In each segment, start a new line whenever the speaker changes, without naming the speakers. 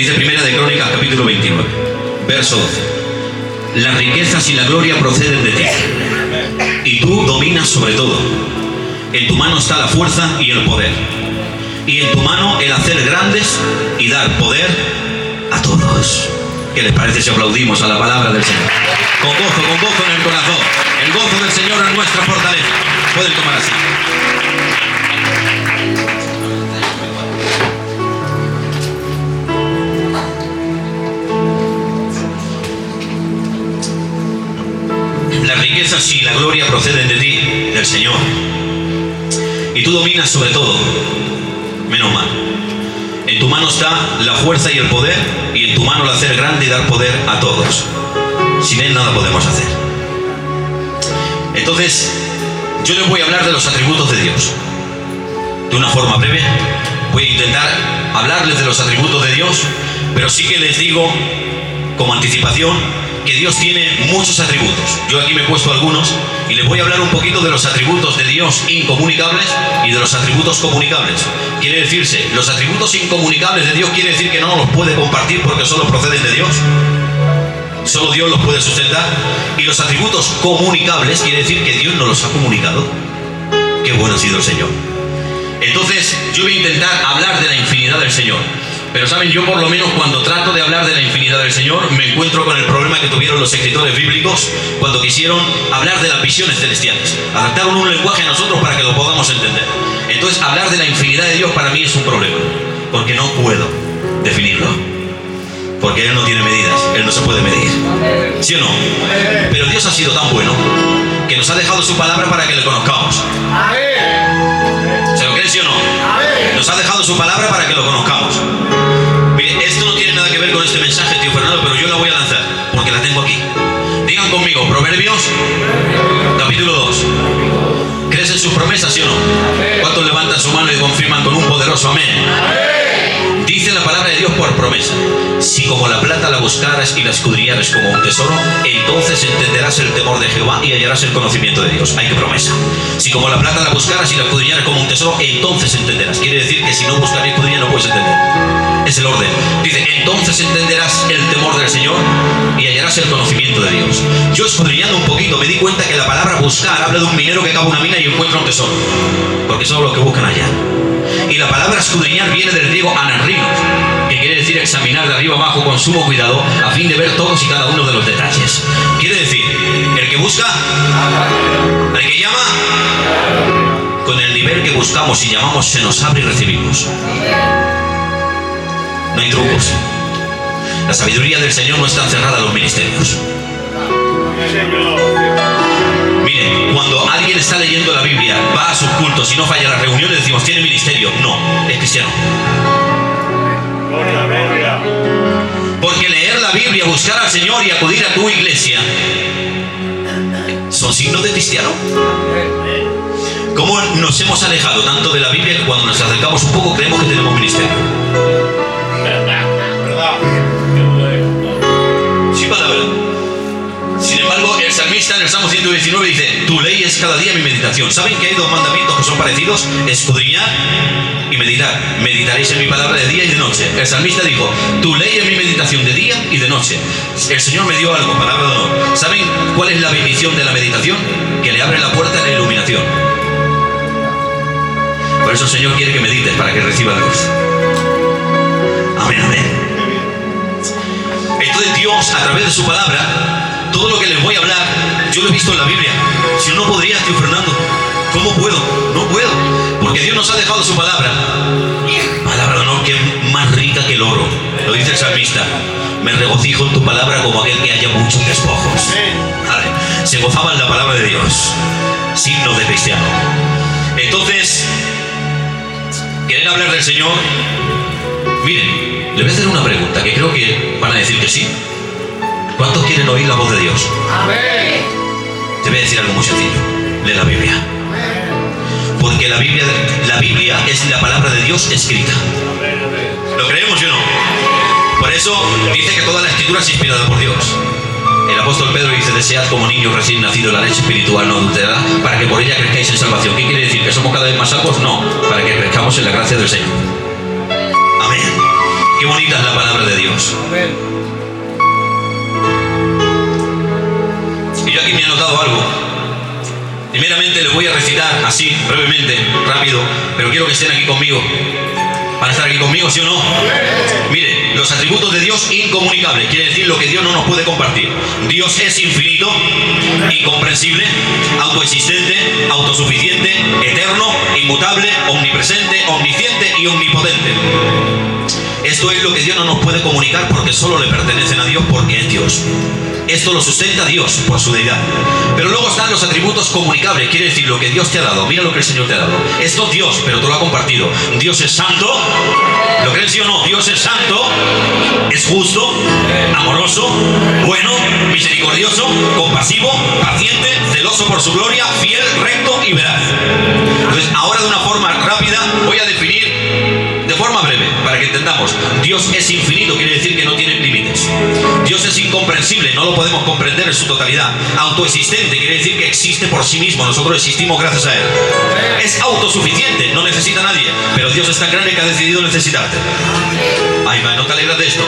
Dice Primera de Crónicas, capítulo 29, verso 12. Las riquezas y la gloria proceden de ti, y tú dominas sobre todo. En tu mano está la fuerza y el poder, y en tu mano el hacer grandes y dar poder a todos. ¿Qué les parece si aplaudimos a la palabra del Señor? Con gozo en el corazón. El gozo del Señor es nuestra fortaleza. Pueden tomar así. Las riquezas y la gloria proceden de ti, del Señor. Y tú dominas sobre todo. Menos mal. En tu mano está la fuerza y el poder, y en tu mano el hacer grande y dar poder a todos. Sin Él nada podemos hacer. Entonces, yo les voy a hablar de los atributos de Dios. De una forma breve, voy a intentar hablarles de los atributos de Dios, pero sí que les digo, como anticipación, que Dios tiene muchos atributos. Yo aquí me he puesto algunos y les voy a hablar un poquito de los atributos de Dios incomunicables y de los atributos comunicables. Quiere decirse, los atributos incomunicables de Dios quiere decir que no los puede compartir porque solo proceden de Dios. Solo Dios los puede sustentar. Y los atributos comunicables quiere decir que Dios nos los ha comunicado. Qué bueno ha sido el Señor. Entonces, yo voy a intentar hablar de la infinidad del Señor. Pero saben, yo por lo menos cuando trato de hablar de la infinidad del Señor, me encuentro con el problema que tuvieron los escritores bíblicos cuando quisieron hablar de las visiones celestiales. Adaptaron un lenguaje a nosotros para que lo podamos entender. Entonces, hablar de la infinidad de Dios para mí es un problema, porque no puedo definirlo. Porque Él no tiene medidas, Él no se puede medir. ¿Sí o no? Pero Dios ha sido tan bueno que nos ha dejado su palabra para que le conozcamos. ¿Se lo creen, sí o no? Nos ha dejado su palabra para que lo conozcamos. Mire, esto no tiene nada que ver con este mensaje, tío Fernando, pero yo la voy a lanzar, porque la tengo aquí. Digan conmigo, Proverbios, capítulo 2. ¿Crees en sus promesas, sí o no? ¿Cuántos levantan su mano y confirman con un poderoso amén? Dice la palabra de Dios por promesa: si como la plata la buscaras y la escudriñaras como un tesoro, entonces entenderás el temor de Jehová y hallarás el conocimiento de Dios. ¡Ay, qué promesa! Si como la plata la buscaras y la escudriñaras como un tesoro, entonces entenderás. Quiere decir que si no buscas y escudriñas no puedes entender. Es el orden. Dice, entonces entenderás el temor del Señor y hallarás el conocimiento de Dios. Yo escudriñando un poquito me di cuenta que la palabra buscar habla de un minero que cava una mina y encuentra un tesoro, porque son los que buscan allá. Y la palabra escudriñar viene del griego anarrinos, que quiere decir examinar de arriba abajo con sumo cuidado a fin de ver todos y cada uno de los detalles. Quiere decir, el que busca, el que llama, con el nivel que buscamos y llamamos se nos abre y recibimos. No hay trucos. La sabiduría del Señor no está encerrada en los ministerios. Miren, cuando alguien está leyendo la Biblia, va a sus cultos y no falla a las reuniones, decimos, ¿tiene ministerio? No, es cristiano. Porque leer la Biblia, buscar al Señor y acudir a tu iglesia son signos de cristiano. ¿Cómo nos hemos alejado tanto de la Biblia que cuando nos acercamos un poco creemos que tenemos ministerio? Sí, palabra. Sin embargo, el salmista en el Salmo 119 dice, tu ley es cada día mi meditación. ¿Saben que hay dos mandamientos que son parecidos? Escudriñar y meditar. Meditaréis en mi palabra de día y de noche. El salmista dijo, tu ley es mi meditación de día y de noche. El Señor me dio algo, palabra de honor. ¿Saben cuál es la bendición de la meditación? Que le abre la puerta a la iluminación. Por eso el Señor quiere que medites para que recibas luz. Amén, amén. Entonces Dios, a través de su palabra, todo lo que les voy a hablar, yo lo he visto en la Biblia. Si no, no podría, tío Fernando. ¿Cómo puedo? No puedo. Porque Dios nos ha dejado su palabra. Palabra de honor que es más rica que el oro. Lo dice el salmista. Me regocijo en tu palabra como aquel que haya muchos despojos. Vale. Se gozaba en la palabra de Dios. Signo de cristiano. Entonces, ¿quieren hablar del Señor? Miren, les voy a hacer una pregunta que creo que van a decir que sí. ¿Cuántos quieren oír la voz de Dios? Amén. Te voy a decir algo muy sencillo. Lee la Biblia. Porque la Biblia es la palabra de Dios escrita. ¿Lo creemos o no? Por eso dice que toda la escritura es inspirada por Dios. El apóstol Pedro dice, desead como niños recién nacidos la leche espiritual no adulterada, para que por ella crezcáis en salvación. ¿Qué quiere decir? ¿Que somos cada vez más salvos? No, para que crezcamos en la gracia del Señor. Amén. Qué bonita es la palabra de Dios. Dios. Y yo aquí me he anotado algo. Primeramente les voy a recitar así, brevemente, rápido, pero quiero que estén aquí conmigo. ¿Van a estar aquí conmigo, sí o no? Mire, los atributos de Dios incomunicables, quiere decir lo que Dios no nos puede compartir. Dios es infinito, incomprensible, autoexistente, autosuficiente, eterno, inmutable, omnipresente, omnisciente y omnipotente. Esto es lo que Dios no nos puede comunicar porque solo le pertenecen a Dios porque es Dios. Esto lo sustenta Dios por su deidad. Pero luego están los atributos comunicables, quiere decir lo que Dios te ha dado. Mira lo que el Señor te ha dado. Esto es Dios, pero tú lo has compartido. Dios es santo. ¿Lo creen sí o no? Dios es santo, es justo, amoroso, bueno, misericordioso, compasivo, paciente, celoso por su gloria, fiel, recto y veraz. Entonces, ahora de una forma rápida voy a definir de forma breve, para que entendamos. Dios es infinito, quiere decir que no tiene límites. Dios es incomprensible, no lo podemos comprender en su totalidad. Autoexistente, quiere decir que existe por sí mismo, nosotros existimos gracias a Él. Es autosuficiente, no necesita a nadie, pero Dios es tan grande que ha decidido necesitarte. Ay, va, ¿no te alegras de esto?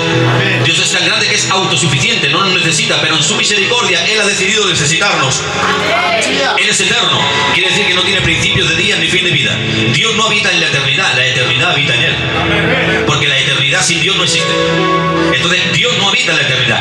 Dios es tan grande que es autosuficiente, no nos necesita, pero en su misericordia Él ha decidido necesitarnos. Él es eterno, quiere decir que no tiene principios de día ni fin de vida. Dios no habita en la eternidad habita en Él. Porque la eternidad sin Dios no existe. Entonces Dios no habita en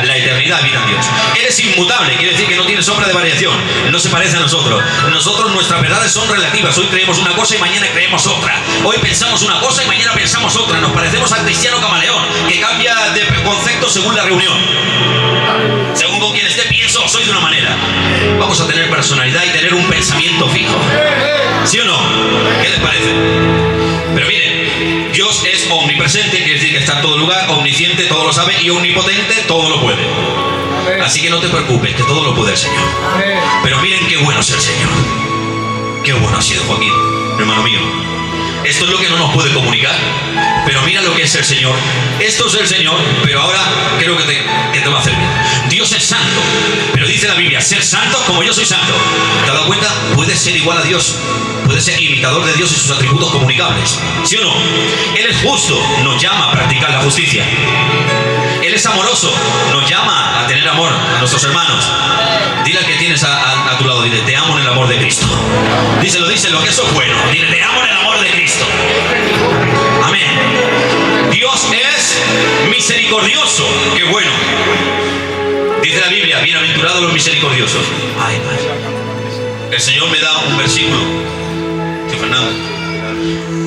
la eternidad habita en Dios. Él es inmutable, quiere decir que no tiene sombra de variación, no se parece a nosotros. Nosotros, nuestras verdades son relativas. Hoy creemos una cosa y mañana creemos otra. Hoy pensamos una cosa y mañana pensamos otra. Nos parecemos al cristiano camaleón, que cambia de concepto según la reunión. Según con quien esté pienso, soy de una manera. Vamos a tener personalidad y tener un pensamiento fijo. ¿Sí o no? ¿Qué les parece? Pero mire, Dios es omnipresente, quiere decir que está en todo lugar, omnisciente, todo lo sabe, y omnipotente, todo lo puede. Así que no te preocupes, que todo lo puede el Señor. Pero miren qué bueno es el Señor. Qué bueno ha sido Joaquín, hermano mío. Esto es lo que no nos puede comunicar, pero mira lo que es el Señor. Esto es el Señor, pero ahora creo que te va a hacer bien. Dios es santo, pero dice la Biblia, ser santos como yo soy santo. ¿Te has dado cuenta? Puedes ser igual a Dios, puedes ser imitador de Dios y sus atributos comunicables. ¿Sí o no? Él es justo, nos llama a practicar la justicia. Él es amoroso, nos llama a tener amor a nuestros hermanos. Dile al que tienes a tu lado, dile, te amo en el amor de Cristo. Díselo, que eso es bueno. Dile, te amo en el amor de Cristo. Amén. Dios es misericordioso. Qué bueno. Dice la Biblia, bienaventurados los misericordiosos. Ay, madre. El Señor me da un versículo. Tío Fernando.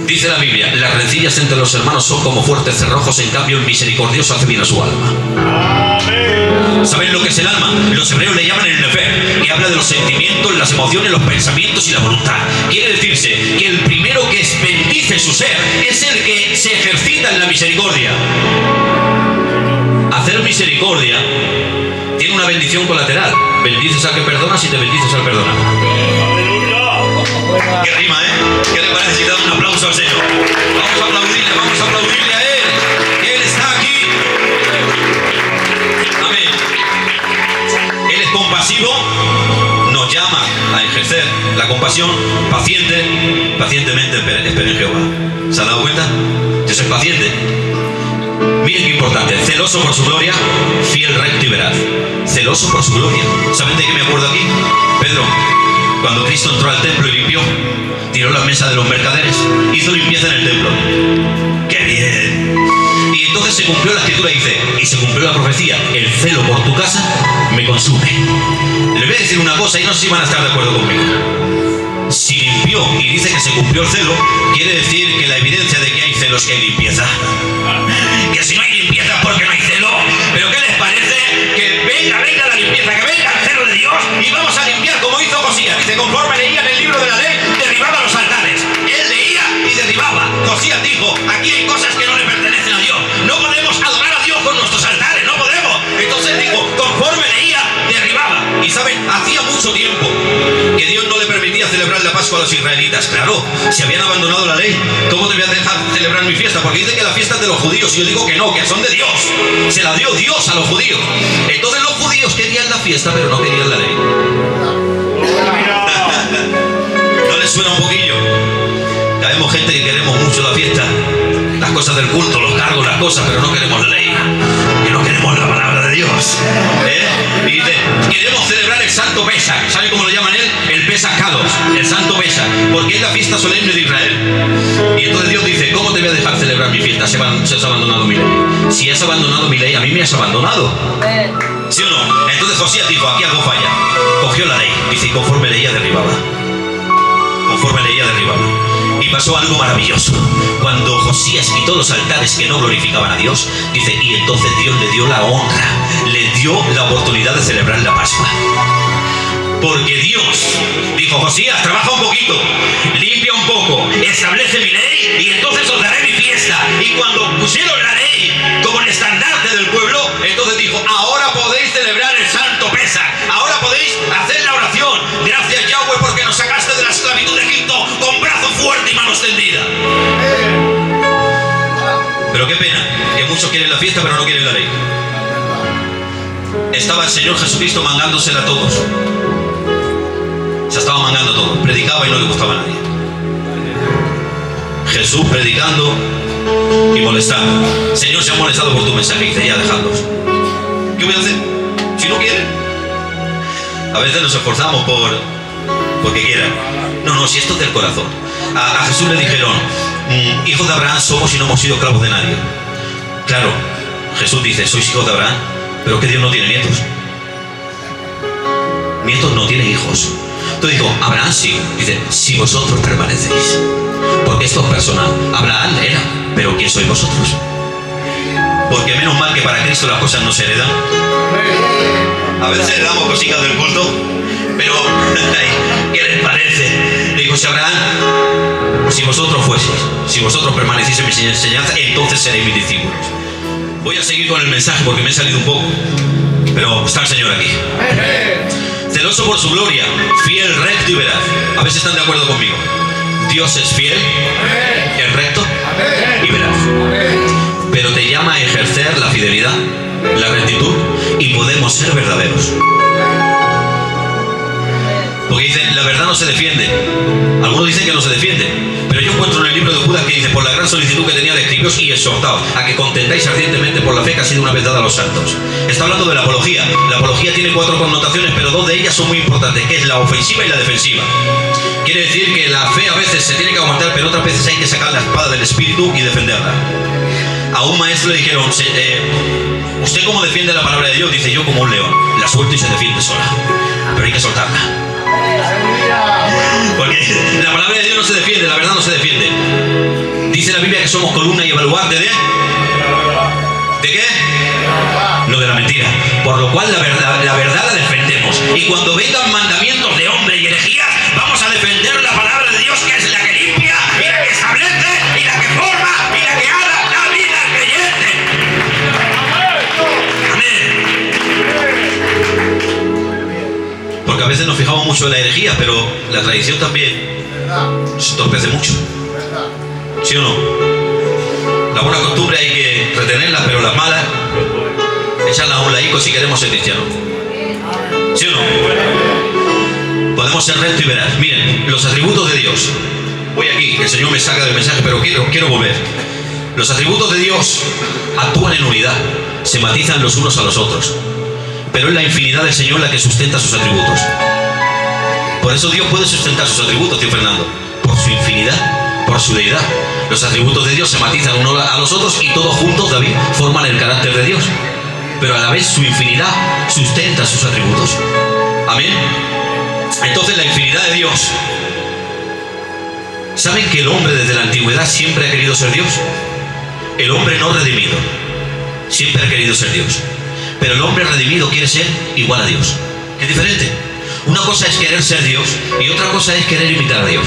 Dice la Biblia, las rencillas entre los hermanos son como fuertes cerrojos, en cambio el misericordioso hace bien a su alma. ¿Saben lo que es el alma? Los hebreos le llaman el nefer, y habla de los sentimientos, las emociones, los pensamientos y la voluntad. Quiere decirse que el primero que bendice su ser es el que se ejercita en la misericordia. Hacer misericordia tiene una bendición colateral. Bendices al que perdonas y te bendices al perdonar. Qué rima, ¿eh? ¿Qué le parece si te dan un aplauso al Señor? Vamos a aplaudirle a Él, que Él está aquí. Amén. Él es compasivo, nos llama a ejercer la compasión, pacientemente esperen en Jehová. ¿Se han dado cuenta? Yo soy paciente. Miren qué importante, celoso por su gloria, fiel, recto y veraz. Celoso por su gloria. ¿Saben de qué me acuerdo aquí? Pedro, cuando Cristo entró al templo y limpió, tiró la mesa de los mercaderes, hizo limpieza en el templo. ¡Qué bien! Y entonces se cumplió la escritura, dice, y se cumplió la profecía, el celo por tu casa me consume. Les voy a decir una cosa y no sé si van a estar de acuerdo conmigo. Si limpió y dice que se cumplió el celo, quiere decir que la evidencia de que hay celo es que hay limpieza. Que si no hay limpieza es porque no hay celo. Pero ¿qué les parece? Que venga la limpieza, que venga el celo de Dios y vamos a limpiar como hizo Josías. Dice, conforme leía en el libro de la ley, derribaba los altares. Él leía y derribaba. Josías dijo, aquí hay cosas que no le pertenecen a Dios. No podemos adorar a Dios con nuestros altares, no podemos. Entonces dijo, conforme leía, derribaba. Y saben, hacía mucho tiempo que Dios no le permitía celebrar la Pascua a los israelitas. Claro, si habían abandonado la ley, ¿cómo te voy a dejar celebrar mi fiesta? Porque dice que la fiesta es de los judíos y yo digo que no, que son de Dios. Se la dio Dios a los judíos. Entonces los judíos querían la fiesta, pero no querían la ley. ¿No les suena un poquillo? Ya vemos gente que queremos mucho la fiesta, las cosas del culto, los cargos, las cosas, pero no queremos la ley. Pesach. ¿Sabe cómo lo llaman él? El Pesach Kadosh, el Santo Pesach, porque es la fiesta solemne de Israel. Y entonces Dios dice, ¿cómo te voy a dejar celebrar mi fiesta si has abandonado mi ley? Si has abandonado mi ley, a mí me has abandonado. ¿Sí o no? Entonces Josías dijo, aquí algo falla. Cogió la ley, dice, y conforme leía derribaba. Conforme leía derribaba. Y pasó algo maravilloso. Cuando Josías quitó los altares que no glorificaban a Dios, dice, y entonces Dios le dio la honra, le dio la oportunidad de celebrar la Pascua. Porque Dios dijo, Josías, trabaja un poquito, limpia un poco, establece mi ley y entonces os daré mi fiesta. Y cuando pusieron la ley como el estandarte del pueblo, entonces dijo, ahora podéis celebrar el Santo Pesach, ahora podéis hacer la oración. Gracias, Yahweh, porque nos sacaste de la esclavitud de Egipto con brazo fuerte y mano extendida. Pero qué pena, que muchos quieren la fiesta pero no quieren la ley. Estaba el Señor Jesucristo mangándosela a todos. Se estaba mangando todo, predicaba y no le gustaba a nadie. Jesús predicando y molestando. Señor, se ha molestado por tu mensaje, y dice, ya dejadlos. ¿Qué voy a hacer? Si no quieren. A veces nos esforzamos porque quieran. No, si esto es del corazón. A Jesús le dijeron, hijos de Abraham somos y no hemos sido esclavos de nadie. Claro, Jesús dice, sois hijos de Abraham, pero que Dios no tiene nietos. Nietos no tienen hijos. Entonces dijo, Abraham sí. Dice, si vosotros permanecéis. Porque esto es personal. Abraham era, pero ¿quién sois vosotros? Porque menos mal que para Cristo las cosas no se heredan. A veces heredamos cositas del culto, pero ¿qué les parece? Le dijo, si Abraham, si vosotros fueseis, si vosotros permanecéis en mi enseñanza, entonces seréis mis discípulos. Voy a seguir con el mensaje porque me he salido un poco, pero está el Señor aquí. Celoso por su gloria, fiel, recto y veraz. A ver si están de acuerdo conmigo. Dios es fiel, es recto y veraz. Pero te llama a ejercer la fidelidad, la rectitud, y podemos ser verdaderos. Porque dicen, la verdad no se defiende. Algunos dicen que no se defiende, pero yo encuentro en el libro de Judas que dice, por la gran solicitud que tenía de escribiros y exhortaos a que contentáis ardientemente por la fe que ha sido una vez dada a los santos. Está hablando de la apología. La apología tiene 4 connotaciones, pero 2 de ellas son muy importantes, que es la ofensiva y la defensiva. Quiere decir que la fe a veces se tiene que aguantar, pero otras veces hay que sacar la espada del espíritu y defenderla. A un maestro le dijeron, ¿usted cómo defiende la palabra de Dios? Dice, yo como un león, la suelto y se defiende sola, pero hay que soltarla. Porque la palabra de Dios no se defiende, la verdad no se defiende. Dice la Biblia que somos columna y baluarte ¿de qué? No, de la mentira. Por lo cual la verdad la defendemos. Y cuando vengan mandamientos de hombre y herejías, vamos a defender la palabra de Dios, que es la que limpia y la que establece y la que forma y la que haga la vida al creyente. Amén. Porque a veces nos fijamos mucho en la herejía, pero la tradición también se entorpece mucho. ¿Sí o no? La buena costumbre hay que retenerlas, pero las malas, echarlas a un laico si queremos ser cristianos. ¿Sí o no? Podemos ser recto y veraz. Miren, los atributos de Dios. Voy aquí, que el Señor me saca del mensaje, pero quiero volver. Los atributos de Dios actúan en unidad, se matizan los unos a los otros. Pero es la infinidad del Señor la que sustenta sus atributos. Por eso Dios puede sustentar sus atributos, tío Fernando. Por su infinidad, por su deidad. Los atributos de Dios se matizan unos a los otros y todos juntos, David, forman el carácter de Dios. Pero a la vez su infinidad sustenta sus atributos. Amén. Entonces la infinidad de Dios. ¿Saben que el hombre desde la antigüedad siempre ha querido ser Dios? El hombre no redimido siempre ha querido ser Dios. Pero el hombre redimido quiere ser igual a Dios. Es diferente. Una cosa es querer ser Dios y otra cosa es querer imitar a Dios.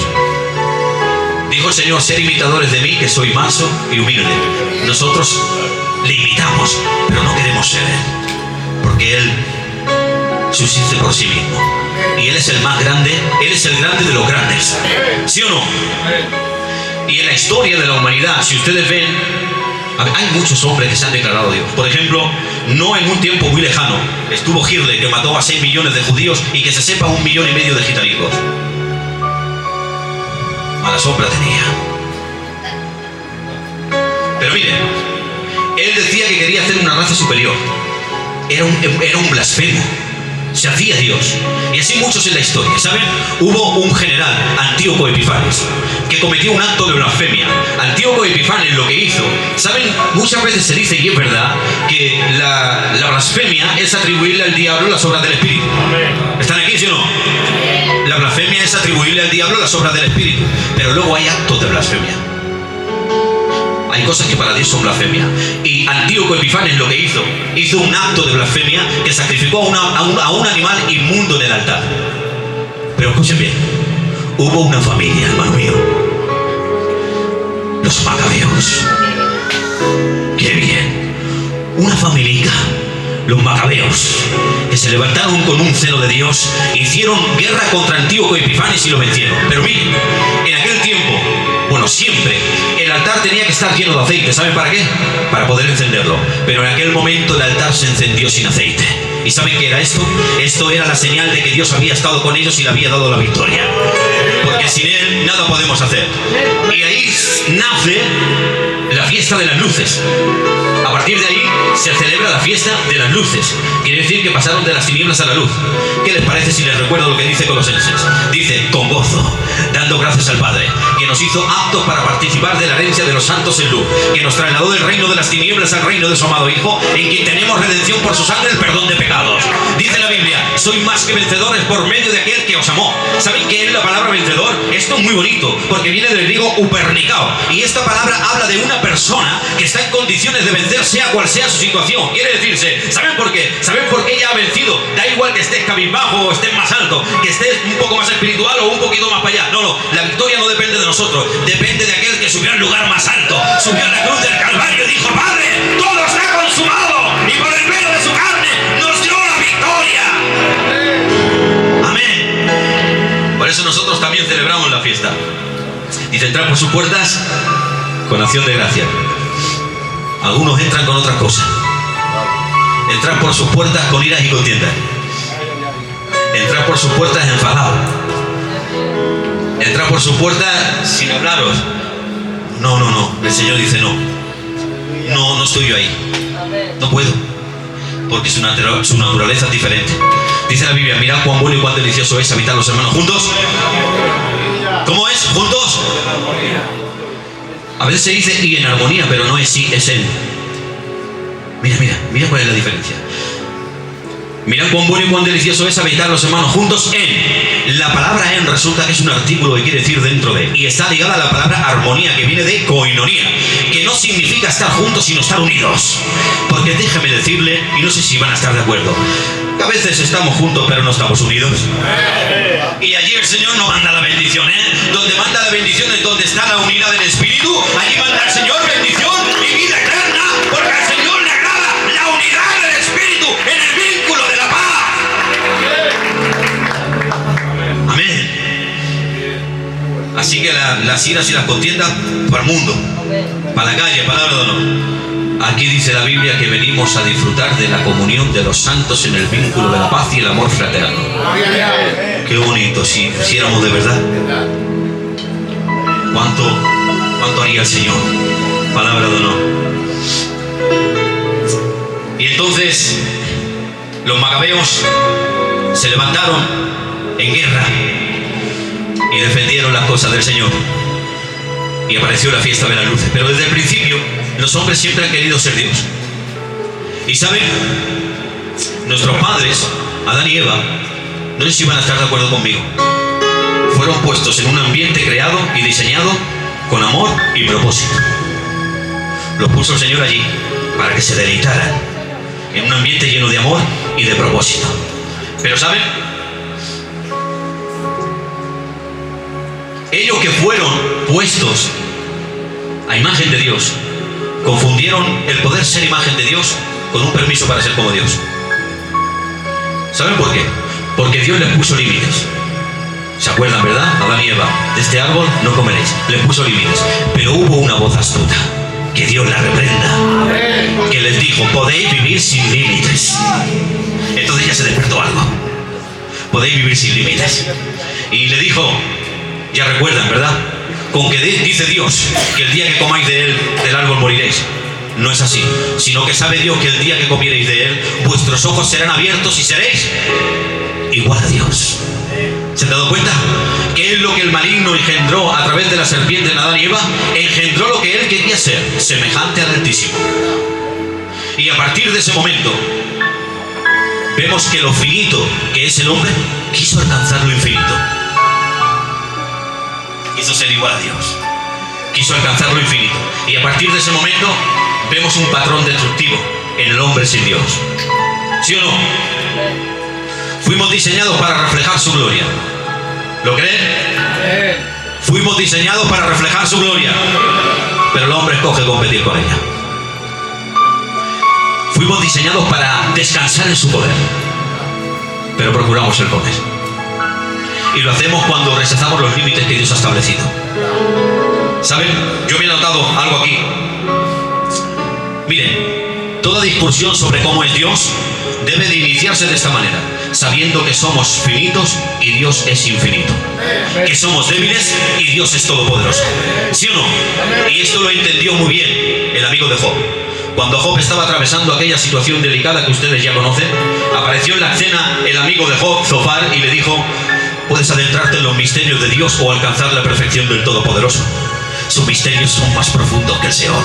Dijo el Señor, ser imitadores de mí, que soy manso y humilde. Nosotros le imitamos, pero no queremos ser Él, porque Él subsiste por sí mismo. Y Él es el más grande, Él es el grande de los grandes. ¿Sí o no? Y en la historia de la humanidad, si ustedes ven, hay muchos hombres que se han declarado Dios. Por ejemplo, no en un tiempo muy lejano, estuvo Hitler, que mató a 6 millones de judíos y que se sepa 1,5 millones de gitanicos. Mala sombra tenía. Pero miren, él decía que quería hacer una raza superior. Era un blasfemo. se hacía Dios. Y así muchos en la historia, ¿saben? Hubo un general, Antíoco Epifanes, que cometió un acto de blasfemia. Antíoco Epifanes lo que hizo, ¿saben? Muchas veces se dice, y es verdad, que la blasfemia es atribuirle al diablo las obras del Espíritu. ¿Están aquí, sí o no? La blasfemia es atribuirle al diablo las obras del Espíritu. Pero luego hay actos de blasfemia. Hay cosas que para Dios son blasfemia. Y Antíoco Epifanes lo que hizo un acto de blasfemia que sacrificó a un animal inmundo en el altar. Pero escuchen bien, hubo una familia, hermano mío, los macabeos. ¡Qué bien! Una familia, los macabeos, que se levantaron con un celo de Dios, hicieron guerra contra Antíoco Epifanes y lo vencieron. Pero miren, en aquel tiempo, bueno, siempre, el altar tenía que estar lleno de aceite. ¿Saben para qué? Para poder encenderlo. Pero en aquel momento el altar se encendió sin aceite. ¿Y saben qué era esto? Esto era la señal de que Dios había estado con ellos y le había dado la victoria. Porque sin Él nada podemos hacer. Y ahí nace la fiesta de las luces. A partir de ahí se celebra la fiesta de las luces. Quiere decir que pasaron de las tinieblas a la luz. ¿Qué les parece si les recuerdo lo que dice Colosenses? Dice, con gozo, dando gracias al Padre, que nos hizo aptos para participar de la herencia de los santos en luz, que nos trasladó del reino de las tinieblas al reino de su amado Hijo, en quien tenemos redención por su sangre, el perdón de pecados. Dice la Biblia, sois más que vencedores por medio de aquel que os amó. ¿Saben qué es la palabra vencedor? Esto es muy bonito, porque viene del griego upernicao, y esta palabra habla de una persona que está en condiciones de vencer sea cual sea su situación. Quiere decirse, ¿saben por qué? ¿Saben por qué ya ha vencido? Da igual que estés cabizbajo o estés más alto, que estés un poco más espiritual o un poquito más para allá. No, la victoria no depende de nosotros, depende de aquel que subió al lugar más alto, subió a la cruz del Calvario y dijo, Padre, todo está consumado, y por el velo de su carne nos dio la victoria. Amén. Por eso nosotros también celebramos la fiesta. Dice, entrar por sus puertas con acción de gracia. Algunos entran con otras cosas. Entrar por sus puertas con iras y contiendas. Entrar por sus puertas enfadados. Entrar por sus puertas sin hablaros. No. El Señor dice no estoy yo ahí. No puedo. Porque su naturaleza es diferente. Dice la Biblia, mirad cuán bueno y cuán delicioso es habitar los hermanos juntos. ¿Cómo es? ¿Juntos? A veces se dice y en armonía, pero no es sí, es él. Mira cuál es la diferencia. Mirad cuán bueno y cuán delicioso es habitar los hermanos juntos en. La palabra en resulta que es un artículo que quiere decir dentro de. Y está ligada a la palabra armonía, que viene de koinonía, que no significa estar juntos, sino estar unidos. Porque déjeme decirle, y no sé si van a estar de acuerdo, que a veces estamos juntos pero no estamos unidos. Y allí el Señor no manda la bendición, ¿eh? Donde manda la bendición es donde está la unidad del Espíritu. Allí manda el Señor bendición y vida eterna, porque al Señor le agrada la unidad del Espíritu en el vínculo de la paz. Amén. Así que las iras y las contiendas para el mundo, para la calle, palabra de honor. Aquí dice la Biblia que venimos a disfrutar de la comunión de los santos en el vínculo de la paz y el amor fraterno. Qué bonito, si hiciéramos de verdad. ¿Cuánto haría el Señor? Palabra de honor. Y entonces los macabeos se levantaron en guerra y defendieron las cosas del Señor. Y apareció la fiesta de las luces. Pero desde el principio los hombres siempre han querido ser Dios. Y saben, nuestros padres, Adán y Eva, no sé si van a estar de acuerdo conmigo, fueron puestos en un ambiente creado y diseñado con amor y propósito. Los puso el Señor allí para que se deleitaran en un ambiente lleno de amor y de propósito. Pero ¿saben? Ellos que fueron puestos a imagen de Dios, confundieron el poder ser imagen de Dios con un permiso para ser como Dios. ¿Saben por qué? Porque Dios les puso límites. ¿Se acuerdan, verdad? Adán y Eva, de este árbol no comeréis. Les puso límites. Pero hubo una voz astuta, que Dios la reprenda, que les dijo, podéis vivir sin límites. Entonces ya se despertó algo. Podéis vivir sin límites. Y le dijo, ya recuerdan, ¿verdad? Con que dice Dios que el día que comáis de él, del árbol moriréis. No es así, sino que sabe Dios que el día que comiereis de él, vuestros ojos serán abiertos y seréis igual a Dios. ¿Se han dado cuenta? ¿Qué es lo que el maligno engendró a través de la serpiente en Adán y Eva? Engendró lo que él quería ser, semejante al Altísimo. Y a partir de ese momento, vemos que lo finito que es el hombre, quiso alcanzar lo infinito. Quiso ser igual a Dios. Quiso alcanzar lo infinito. Y a partir de ese momento, vemos un patrón destructivo en el hombre sin Dios. ¿Sí o no? Fuimos diseñados para reflejar su gloria. ¿Lo creen? Fuimos diseñados para reflejar su gloria, pero el hombre escoge competir con ella. Fuimos diseñados para descansar en su poder, pero procuramos el poder. Y lo hacemos cuando rechazamos los límites que Dios ha establecido. ¿Saben? Yo me he notado algo aquí. Miren, toda discusión sobre cómo es Dios debe de iniciarse de esta manera, sabiendo que somos finitos y Dios es infinito, que somos débiles y Dios es todopoderoso. ¿Sí o no? Y esto lo entendió muy bien el amigo de Job. Cuando Job estaba atravesando aquella situación delicada que ustedes ya conocen, apareció en la escena el amigo de Job, Zofar, y le dijo: puedes adentrarte en los misterios de Dios o alcanzar la perfección del Todopoderoso. Sus misterios son más profundos que el Seol.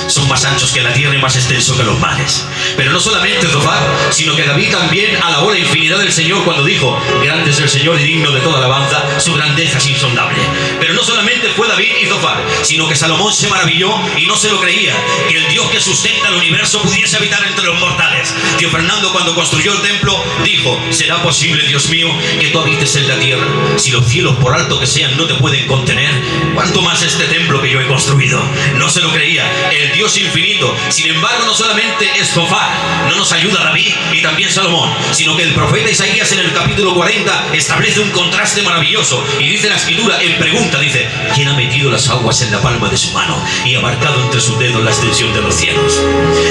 Son más anchos que la tierra y más extensos que los mares. Pero no solamente Zofar, sino que David también alabó la infinidad del Señor cuando dijo: grande es el Señor y digno de toda alabanza, su grandeza es insondable. Pero no solamente fue David y Zofar, sino que Salomón se maravilló y no se lo creía, que el Dios que sustenta el universo pudiese habitar entre los mortales. Tío Fernando, cuando construyó el templo, dijo: ¿será posible, Dios mío, que tú habites en la tierra? Si los cielos, por alto que sean, no te pueden contener, ¿cuánto más este templo que yo he construido? No se lo creía el Dios infinito. Sin embargo, no solamente es Zofar, no nos ayuda David y también Salomón, sino que el profeta Isaías en el capítulo 40 establece un contraste maravilloso y dice la escritura en pregunta, dice: ¿quién ha metido las aguas en la palma de su mano y ha marcado entre sus dedos la extensión de los cielos?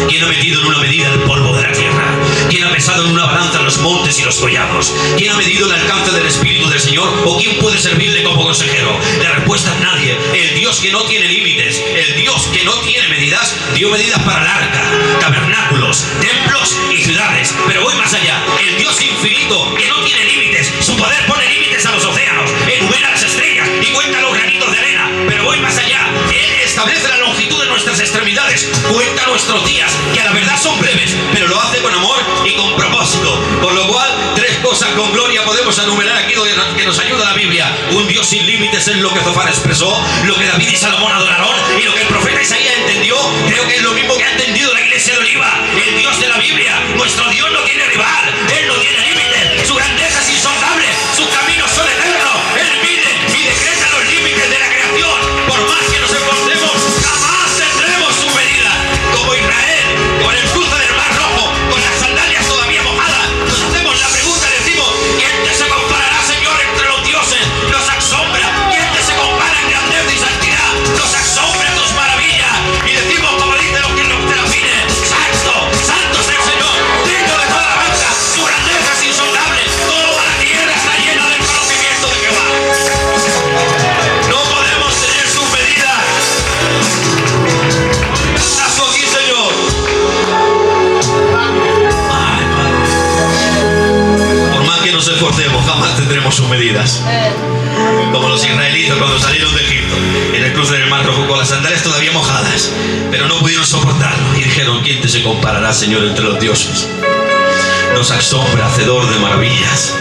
¿Quién ha metido en una medida el polvo de la tierra? ¿Quién ha pesado en una balanza los montes y los collados? ¿Quién ha medido el alcance del Espíritu del Señor? ¿O quién puede servirle como consejero? La respuesta es nadie. El Dios que no tiene límites, el Dios que no tiene medidas, dio medidas para el arca, tabernáculos, templos y ciudades. Pero voy más allá. El Dios infinito que no tiene límites, su poder pone límites a los océanos, enumera las estrellas y cuenta los granitos de arena. Pero voy más allá. Él establece la longitud de nuestras extremidades, cuenta nuestros días, que a la verdad son breves, pero lo hace con amor y con propósito. Por lo cual, tres cosas con gloria podemos enumerar aquí que nos ayuda la Biblia. Un Dios sin límites es lo que Zofar expresó, lo que David y Salomón adoraron y lo que el profeta Isaías entendió. Creo que es lo mismo que ha entendido la iglesia de Oliva. El Dios de la Biblia, nuestro Dios, no tiene rival, Él no tiene límites, su grandeza es insondable, sus caminos son eternos. Él mide y decreta los límites de la creación. Por más que nos esforcemos, jamás tendremos su medida. Como Israel, con el cruce del Mar Rojo, con las sandalias todavía mojadas, nos hacemos la pregunta y decimos: ¿quién te se comparará, Señor, entre los dioses? Nos asombra. ¿Quién te se compara en grandeza y santidad? Nos asombra tus maravillas. Y decimos, como dice los que nos terapine: santo, santo es el Señor, digno de toda alabanza, su grandeza es insondable. Toda la tierra está llena del conocimiento de Jehová. No podemos tener sus medidas. Hazlo aquí, Señor. Ay, Padre. Por más que nos esforcemos, jamás tendremos sus medidas. Como los israelitas cuando salieron de Egipto, en el cruce del Mar Rojo, con las sandalias todavía mojadas, pero no pudieron soportarlo y dijeron: ¿quién te se comparará, Señor, entre los dioses? Nos asombra, hacedor de maravillas.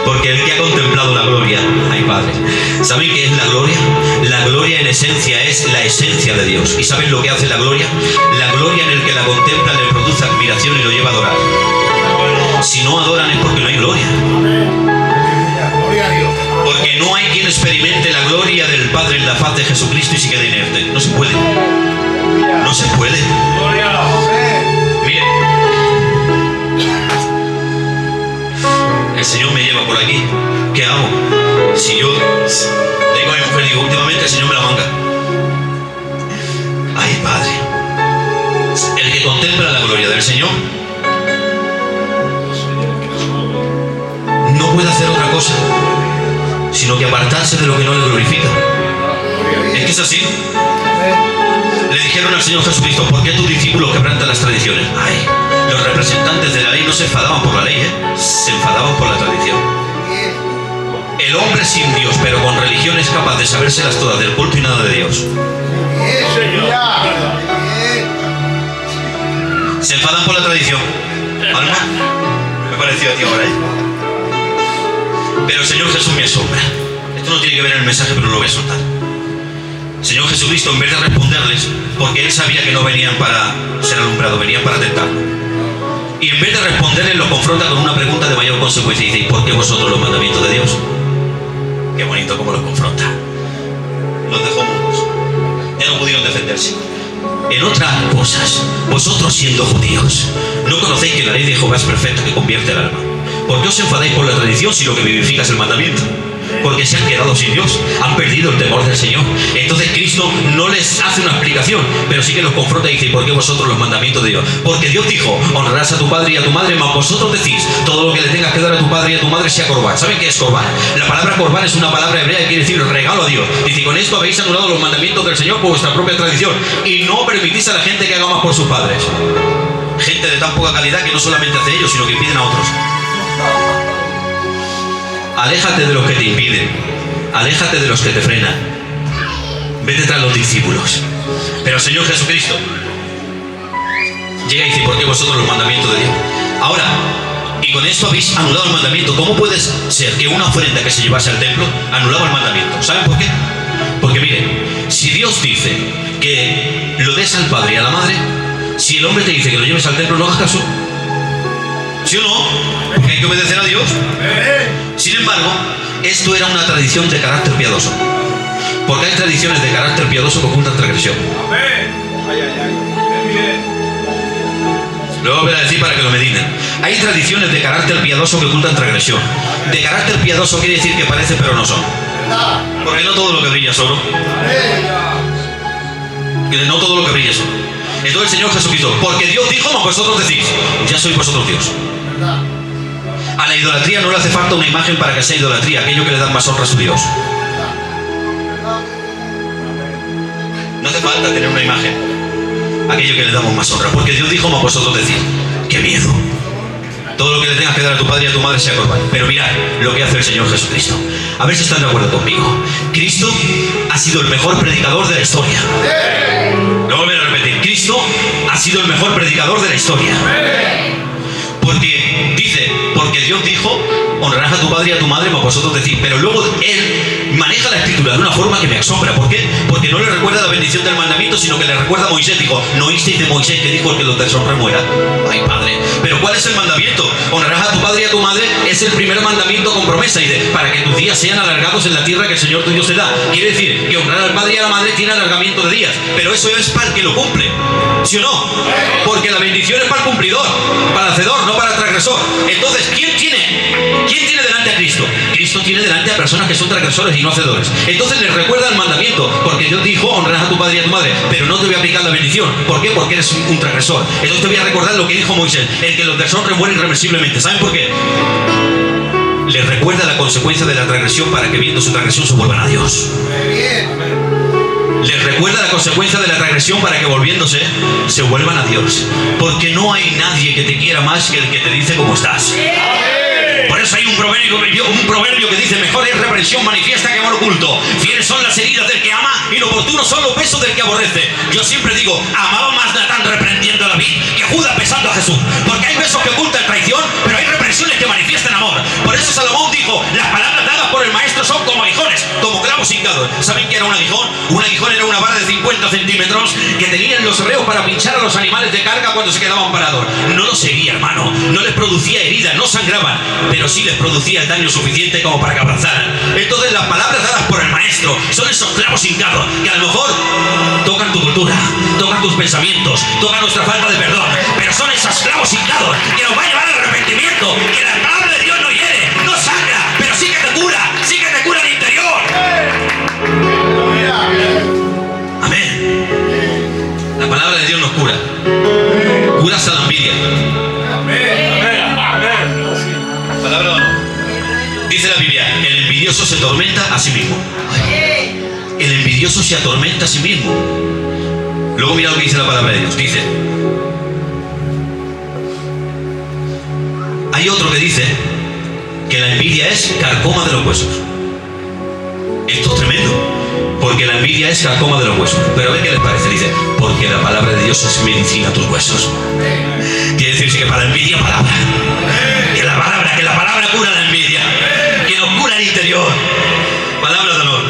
Porque el que ha contemplado la gloria, ay Padre, ¿saben qué es la gloria? La gloria en esencia es la esencia de Dios. ¿Y saben lo que hace la gloria? La gloria en el que la contempla le produce admiración y lo lleva a adorar. Si no adoran es porque no hay gloria. Porque no hay quien experimente la gloria del Padre en la faz de Jesucristo y se quede inerte. No se puede. No se puede. Miren, el Señor me lleva por aquí. ¿Qué hago? Si yo digo a mi mujer, digo, últimamente el Señor me la manga. Ay, Padre. El que contempla la gloria del Señor no puede hacer otra cosa sino que apartarse de lo que no le glorifica. Es que es así. Le dijeron al Señor Jesucristo, ¿por qué tus discípulos quebrantan las tradiciones? Ay, los representantes de la ley no se enfadaban por la ley, se enfadaban por la tradición. El hombre sin Dios, pero con religión, es capaz de sabérselas todas del culto y nada de Dios. Se enfadan por la tradición. Alma, me pareció a ti ahora, Pero el Señor Jesús me asombra. Esto no tiene que ver en el mensaje, pero lo voy a soltar. Señor Jesucristo, en vez de responderles, porque Él sabía que no venían para ser alumbrados, venían para tentarlo, y en vez de responderles, lo confronta con una pregunta de mayor consecuencia y dice, ¿y por qué vosotros los mandamientos de Dios? Qué bonito cómo los confronta. Los dejó mudos. Ya no pudieron defenderse. En otras cosas, vosotros siendo judíos, ¿no conocéis que la ley de Jehová es perfecta, que convierte el alma? ¿Por qué os enfadáis por la tradición si lo que vivifica es el mandamiento? Porque se han quedado sin Dios, han perdido el temor del Señor. Entonces Cristo no les hace una explicación, pero sí que los confronta y dice, ¿por qué vosotros los mandamientos de Dios? Porque Dios dijo, honrarás a tu padre y a tu madre, mas vosotros decís, todo lo que le tengas que dar a tu padre y a tu madre sea corbán. ¿Saben qué es corbán? La palabra corbán es una palabra hebrea que quiere decir regalo a Dios. Dice, con esto habéis anulado los mandamientos del Señor por vuestra propia tradición y no permitís a la gente que haga más por sus padres. Gente de tan poca calidad que no solamente hace ellos, sino que piden a otros. Aléjate de los que te impiden, aléjate de los que te frenan, vete tras los discípulos. Pero el Señor Jesucristo llega y dice, ¿por qué vosotros los mandamientos de Dios? Ahora, y con esto habéis anulado el mandamiento. ¿Cómo puede ser que una ofrenda que se llevase al templo anulaba el mandamiento? ¿Saben por qué? Porque miren, si Dios dice que lo des al padre y a la madre, si el hombre te dice que lo lleves al templo, no hagas caso. ¿Sí o no? Porque hay que obedecer a Dios. Sin embargo, esto era una tradición de carácter piadoso. Porque hay tradiciones de carácter piadoso que ocultan transgresión. Lo voy a decir para que lo mediten. Hay tradiciones de carácter piadoso que ocultan transgresión. De carácter piadoso quiere decir que parece pero no son. Porque no todo lo que brilla es oro. No todo lo que brilla es oro. Entonces el Señor Jesucristo, porque Dios dijo, mas vosotros decís, ya sois vosotros Dios. A la idolatría no le hace falta una imagen para que sea idolatría, aquello que le da más honra a su Dios. No hace falta tener una imagen, aquello que le damos más honra, porque Dios dijo, mas vosotros decís. ¡Qué miedo! Todo lo que le tengas que dar a tu padre y a tu madre sea corbán. Pero mirad lo que hace el Señor Jesucristo. A ver si están de acuerdo conmigo. Cristo ha sido el mejor predicador de la historia. Lo voy a repetir. Cristo ha sido el mejor predicador de la historia. Porque dice, porque Dios dijo, honrarás a tu padre y a tu madre, mas vosotros decís. Pero luego Él maneja la escritura de una forma que me asombra. ¿Por qué? Porque no le recuerda la bendición del mandamiento, sino que le recuerda a Moisés. Dijo, no oísteis de Moisés que dijo, el que los deshonra muera. Ay, Padre. Pero ¿cuál es el mandamiento? Honrarás a tu padre y a tu madre. Es el primer mandamiento con promesa. Y para que tus días sean alargados en la tierra que el Señor tu Dios te da. Quiere decir que honrar al padre y a la madre tiene alargamiento de días. Pero eso es para el que lo cumple. ¿Sí o no? Porque la bendición es para el cumplidor, para el hacedor, no para el transgresor. Entonces, ¿quién tiene delante a Cristo? Cristo tiene delante a personas que son transgresores y no hacedores. Entonces les recuerda el mandamiento, porque Dios dijo, honrarás a tu padre y a tu madre, pero no te voy a aplicar la bendición. ¿Por qué? Porque eres un transgresor. Entonces te voy a recordar lo que dijo Moisés, el que los deshonre muere irreversiblemente. ¿Saben por qué? Les recuerda la consecuencia de la transgresión para que viendo su transgresión se vuelvan a Dios. Les recuerda la consecuencia de la transgresión para que volviéndose se vuelvan a Dios. Porque no hay nadie que te quiera más que el que te dice cómo estás. Por eso hay un proverbio que dice, mejor es reprensión manifiesta que amor oculto. Fieles son las heridas del que ama y inoportunos son los besos del que aborrece. Yo siempre digo, amaba más Natán reprendiendo a David que Judas besando a Jesús. Porque hay besos que ocultan traición, pero hay reprensiones que manifiestan amor. Por eso Salomón dijo, las palabras dadas por el maestro son como aguijones, como clavos hincados. ¿Saben qué era un aguijón? Un aguijón era una vara de 50 centímetros que tenían los hebreos para pinchar a los animales de carga cuando se quedaban parados. No los hería, hermano, no les producía herida, no sangraban, pero sí les producía el daño suficiente como para que abrazaran. Entonces las palabras dadas por el maestro son esos clavos hincados que a lo mejor tocan tu cultura, tocan tus pensamientos, tocan nuestra falta de perdón, pero son esos clavos hincados que nos va a llevar al arrepentimiento, que la palabra de Dios no hiere, no sangra, pero sí que te cura el interior. Amén. La palabra de Dios nos cura. Cura hasta la envidia. Palabra o no. Dice la Biblia, el envidioso se tormenta a sí mismo. el envidioso se atormenta a sí mismo. Luego mira lo que dice la palabra de Dios. Dice, hay otro que dice que la envidia es carcoma de los huesos. Esto es tremendo, porque la envidia es carcoma de los huesos. Pero a ver qué les parece. Dice, porque la palabra de Dios es medicina a tus huesos. Quiere decirse que para la envidia, palabra. Que la palabra cura la envidia, que nos cura el interior. Palabra de honor.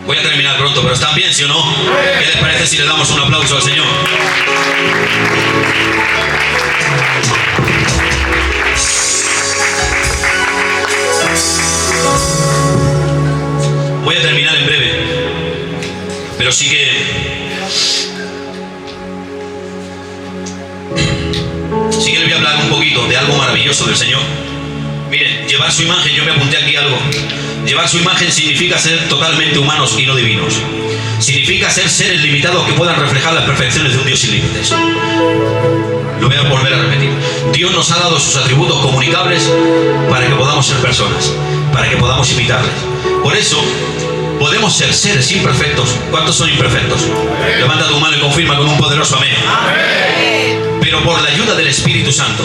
Voy a terminar pronto, pero ¿están bien, sí o no? ¿Qué les parece si le damos un aplauso al Señor? Voy a terminar en breve, pero sí que les voy a hablar un poquito de algo maravilloso del Señor. Miren, llevar su imagen, yo me apunté aquí algo. Llevar su imagen significa ser totalmente humanos y no divinos. Significa ser seres limitados que puedan reflejar las perfecciones de un Dios sin límites. Lo voy a volver a repetir. Dios nos ha dado sus atributos comunicables para que podamos ser personas, para que podamos imitarles. Por eso, podemos ser seres imperfectos. ¿Cuántos son imperfectos? Levanta tu mano y confirma con un poderoso amén. Pero por la ayuda del Espíritu Santo,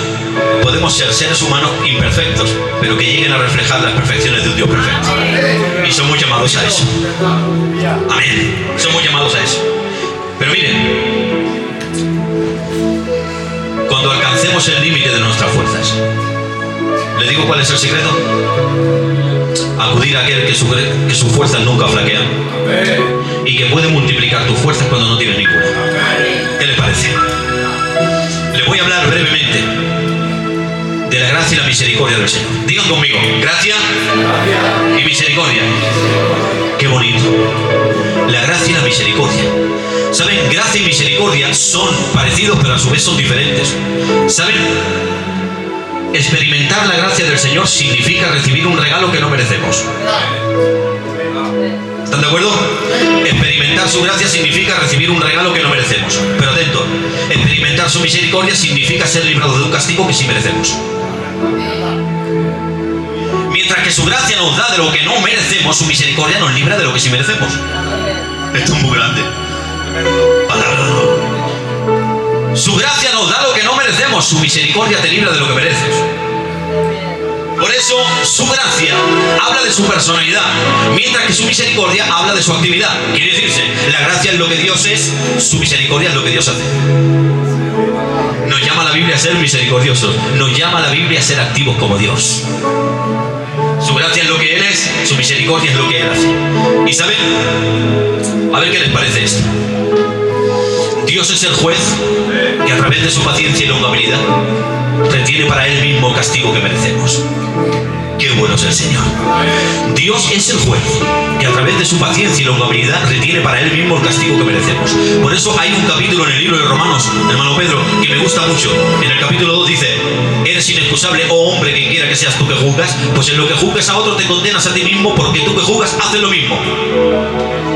podemos ser seres humanos imperfectos, pero que lleguen a reflejar las perfecciones de un Dios perfecto. Y somos llamados a eso. Amén. Somos llamados a eso. Pero miren, cuando alcancemos el límite de nuestras fuerzas, ¿les digo cuál es el secreto? Acudir a aquel que sus fuerzas nunca flaquean y que puede multiplicar tus fuerzas cuando no tienes ninguna. ¿Qué les parece? Les voy a hablar brevemente de la gracia y la misericordia del Señor. Digan conmigo, gracia y misericordia. Qué bonito. La gracia y la misericordia. ¿Saben? Gracia y misericordia son parecidos, pero a su vez son diferentes. ¿Saben? Experimentar la gracia del Señor significa recibir un regalo que no merecemos. ¿Están de acuerdo? Experimentar su gracia significa recibir un regalo que no merecemos. Pero atento, experimentar su misericordia significa ser librados de un castigo que sí merecemos. Mientras que su gracia nos da de lo que no merecemos, su misericordia nos libra de lo que sí merecemos. Esto es muy grande. Palabra de honor. Su gracia nos da lo que no merecemos, su misericordia te libra de lo que mereces. Por eso su gracia habla de su personalidad, mientras que su misericordia habla de su actividad. Quiere decirse, la gracia es lo que Dios es, su misericordia es lo que Dios hace. Nos llama la Biblia a ser misericordiosos, nos llama la Biblia a ser activos como Dios. Su gracia es lo que Él es, su misericordia es lo que Él hace. ¿Y saben? A ver qué les parece esto. Dios es el juez que a través de su paciencia y longanimidad retiene para Él mismo el castigo que merecemos. Qué bueno es el Señor. Dios es el juez que a través de su paciencia y longanimidad retiene para Él mismo el castigo que merecemos. Por eso hay un capítulo en el libro de Romanos, hermano Pedro, que me gusta mucho. En el capítulo 2 dice: eres inexcusable, oh hombre, que quiera que seas tú que juzgas, pues en lo que juzgues a otro te condenas a ti mismo, porque tú que juzgas haces lo mismo.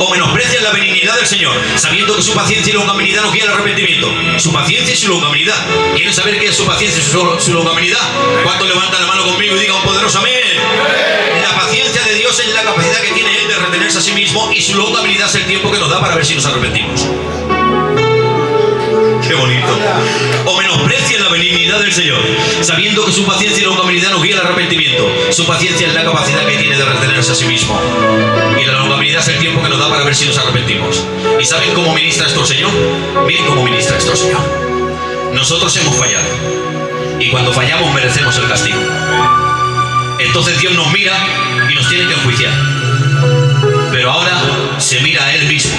O menosprecias la benignidad del Señor, sabiendo que su paciencia y longanimidad no quiere el arrepentimiento. Su paciencia y su longanimidad. ¿Quieren saber qué es su paciencia y su longanimidad? ¿Cuántos levantan la mano conmigo y digan un poderoso amén? La paciencia de Dios es la capacidad que tiene Él de retenerse a sí mismo, y su longanimidad es el tiempo que nos da para ver si nos arrepentimos. Qué bonito. O menosprecian la benignidad del Señor, sabiendo que su paciencia y longanimidad nos guía al arrepentimiento. Su paciencia es la capacidad que tiene de retenerse a sí mismo, y la longanimidad es el tiempo que nos da para ver si nos arrepentimos. ¿Y saben cómo ministra esto el Señor? Miren cómo ministra esto el Señor. Nosotros hemos fallado, y cuando fallamos merecemos el castigo. Entonces Dios nos mira y nos tiene que enjuiciar. Pero ahora se mira a Él mismo,